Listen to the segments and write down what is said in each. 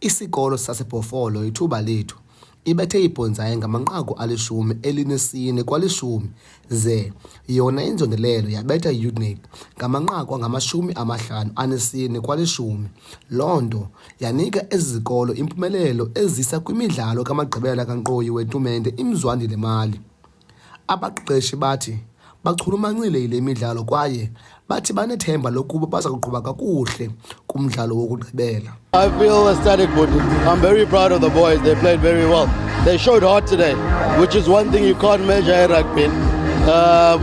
Izikolo sasebhofolo i-Thubalethu ibethe ibhonzayi ngamanqaku ali-14 kwali-10 ze yona Ndzondelelo yabetha i-Unique ngamanqaku angama-54 kwali-10. Loo nto yanika ezi zikolo impumelelo ezisa kwimidlalo kamagqibela kankqoyi wetumente i-Mzwandile Mali. Abaqeqeshi bathi bachulumancile yile midlalo kwaye bathi banethemba lokuba baza kuqhuba kakuhle kumdlalo wokugqibela. I feel ecstatic, but I'm very proud of the boys. They played very well. They showed heart today, which is one thing you can't measure in rugby.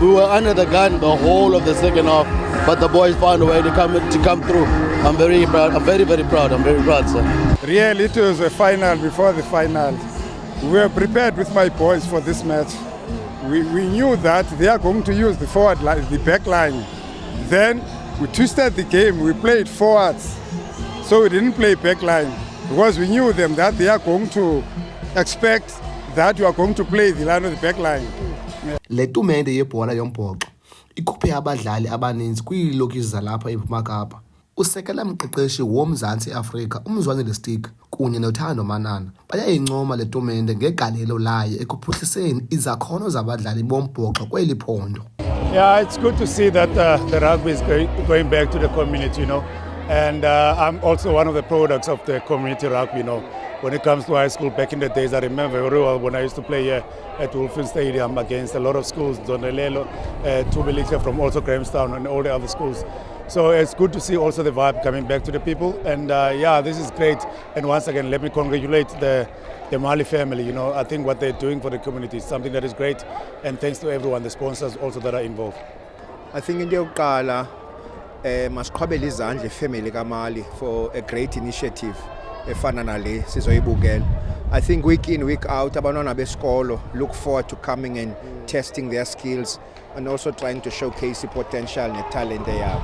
We were under the gun the whole of the second half, but the boys found a way to come through. I'm very proud. I'm very proud. I'm very proud, sir. Really, it was a final before the final. We were prepared with my boys for this match. We knew that they are going to use the forward line, the back line. Then we twisted the game. We played forwards. So we didn't play back line because we knew them that they are going to expect that you are going to play the line of the back line. Le tumente yebhola yombhoxo ikhuphe abadlali abaninzi kwiilokishi zalapha eMpuma Kapa. Usekela mqeqeshi woMzantsi Afrika uMzwandile Stick kunye noThando Manana bayayincoma le tumente ngegalelo layo ekuphuhliseni izakhono zabadlali bombhoxo kweliphondo. Yeah, it's good to see that the rugby is going back to the community, you know. And I'm also one of the products of the community rugby, you know. When it comes to high school, back in the days, I remember very well when I used to play here at Wolfen Stadium against a lot of schools, Ndzondelelo, I-Thubalethu from also Grahamstown and all the other schools. So it's good to see also the vibe coming back to the people. And yeah, this is great. And once again, let me congratulate the Mali family. You know, I think what they're doing for the community is something that is great. And thanks to everyone, the sponsors also that are involved. I think in the yokuqala masiqhwabele izandla ifamily kaMali for a great initiative efana nale sizoyibukela. I think week in week out abantwana besikolo look forward to coming and testing their skills and also trying to showcase the potential and the talent they have.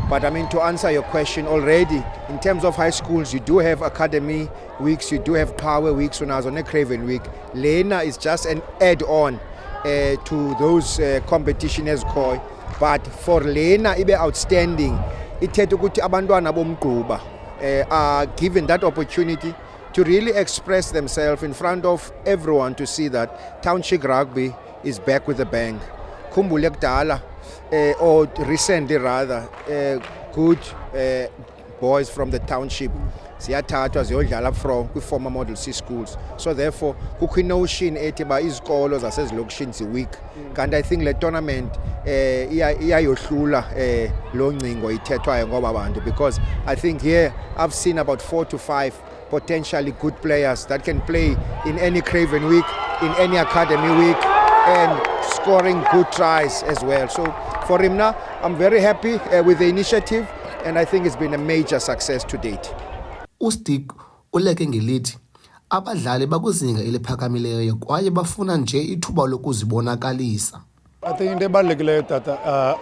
But I mean, to answer your question already, in terms of high schools, you do have academy weeks, you do have power weeks. When I was on a Craven week, Lena is just an add-on to those competition as koi. But for Lena, ibe outstanding. Ithetha ukuthi abantwana bomgquba are given that opportunity to really express themselves in front of everyone to see that township rugby is back with a bang. Khumbule kudala or recently rather, good boys from the township ziyathathwa ziyodlala from kwi-former Model C schools. So therefore kukho inotion ethi ba izikolo zasezilokishini ziweak. Kanti I think le tournament iyayohlula lo ngcingo ithethwayo ngoba bantu, because I think here I've seen about 4 to 5 potentially good players that can play in any Craven week, in any academy week, and scoring good tries as well. So for Rimna, I'm very happy with the initiative, and I think it's been a major success to date. Ustick uleke ngelithi abadlali bakuzinga eliphakamileyo kwaye bafuna nje ithuba lokuzibonakalisa. I think they balekile that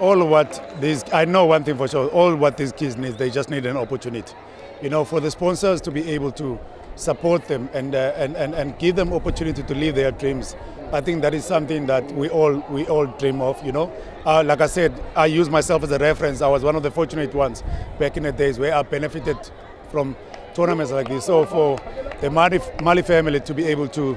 all what these, I know one thing for sure, all what these kids need, they just need an opportunity. You know, for the sponsors to be able to support them and give them opportunity to live their dreams. I think that is something that we all dream of, you know. Like I said, I use myself as a reference. I was one of the fortunate ones back in the days where I benefited from tournaments like this. So for the Mali family to be able to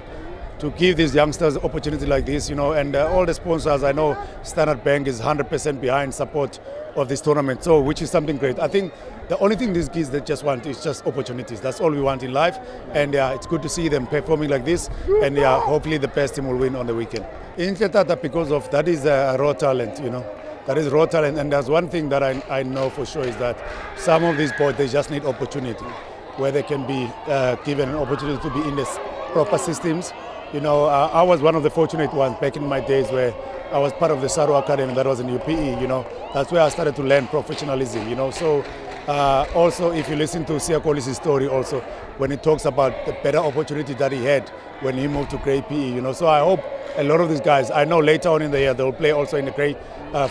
give these youngsters opportunity like this, you know, and all the sponsors, I know Standard Bank is 100% behind support of this tournament, so which is something great. I think the only thing these kids they just want is just opportunities. That's all we want in life, and it's good to see them performing like this, and hopefully the best team will win on the weekend. In Intatheli, because of that is raw talent, you know. That is raw talent, and there's one thing that I know for sure is that some of these boys, they just need opportunity, where they can be given an opportunity to be in the proper systems. You know, I was one of the fortunate ones back in my days where I was part of the Saru Academy that was in UPE, you know. That's where I started to learn professionalism, you know. So also, if you listen to Siakoli's story also, when he talks about the better opportunity that he had when he moved to Grey PE, you know. So I hope a lot of these guys, I know later on in the year, they'll play also in the Grey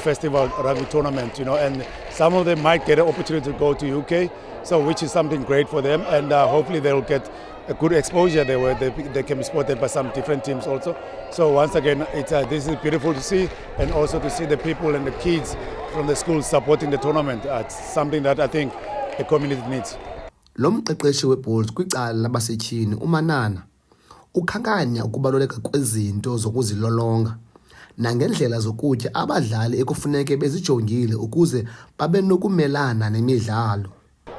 Festival Rugby Tournament, you know, and some of them might get an opportunity to go to UK, so which is something great for them, and hopefully they'll get a good exposure there where they can be spotted by some different teams also. So once again, this is beautiful to see, and also to see the people and the kids from the schools supporting the tournament. It's something that I think the community needs. Lo mqeqeshi weBulls kwicala labasetyhini uManana ukhankanya ukubaluleka kwezinto zokuzilolonga nangendlela zokutya abadlali ekufuneke bezijongile ukuze babe nokumelana nemidlalo.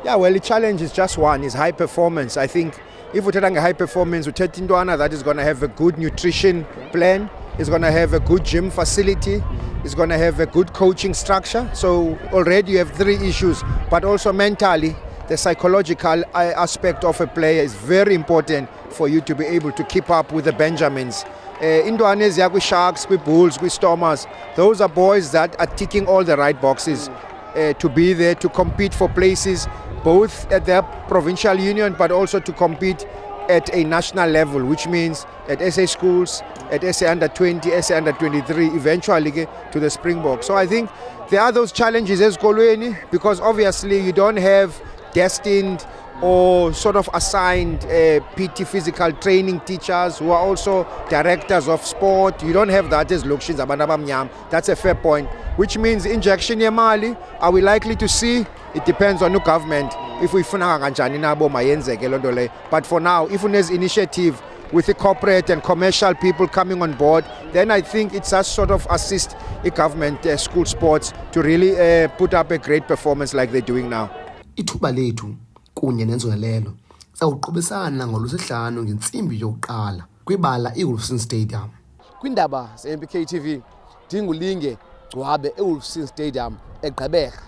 Yeah, well, the challenge is just one, is high performance. I think if we're taking high performance, we're taking one that is going to have a good nutrition plan, is going to have a good gym facility, is going to have a good coaching structure. So already you have 3 issues, but also mentally, the psychological aspect of a player is very important for you to be able to keep up with the Benjamins. Indonesian, with Sharks, with Bulls, with Stormers, those are boys that are ticking all the right boxes to be there, to compete for places, both at their provincial union, but also to compete at a national level, which means at SA schools, at SA under-20, SA under-23, eventually to the Springbok. So I think there are those challenges as Kolweni, because obviously you don't have destined or sort of assigned PT physical training teachers who are also directors of sport. You don't have that as Lokshins Abanabamnyam. That's a fair point. Which means injection Mali, are we likely to see? It depends on the government. If we but for now, if there's initiative with the corporate and commercial people coming on board, then I think it's a sort of assist the government school sports to really put up a great performance like they're doing now. I-Thubalethu kunye Ndzondelelo izakuqubisana ngolwesihlanu ngentsimbi yokuqala kwibala i-Wolfson Stadium. Kwindaba ze-MPK TV, Lingelethu Gcwabe e-Wolfson Stadium, e-Gqeberha.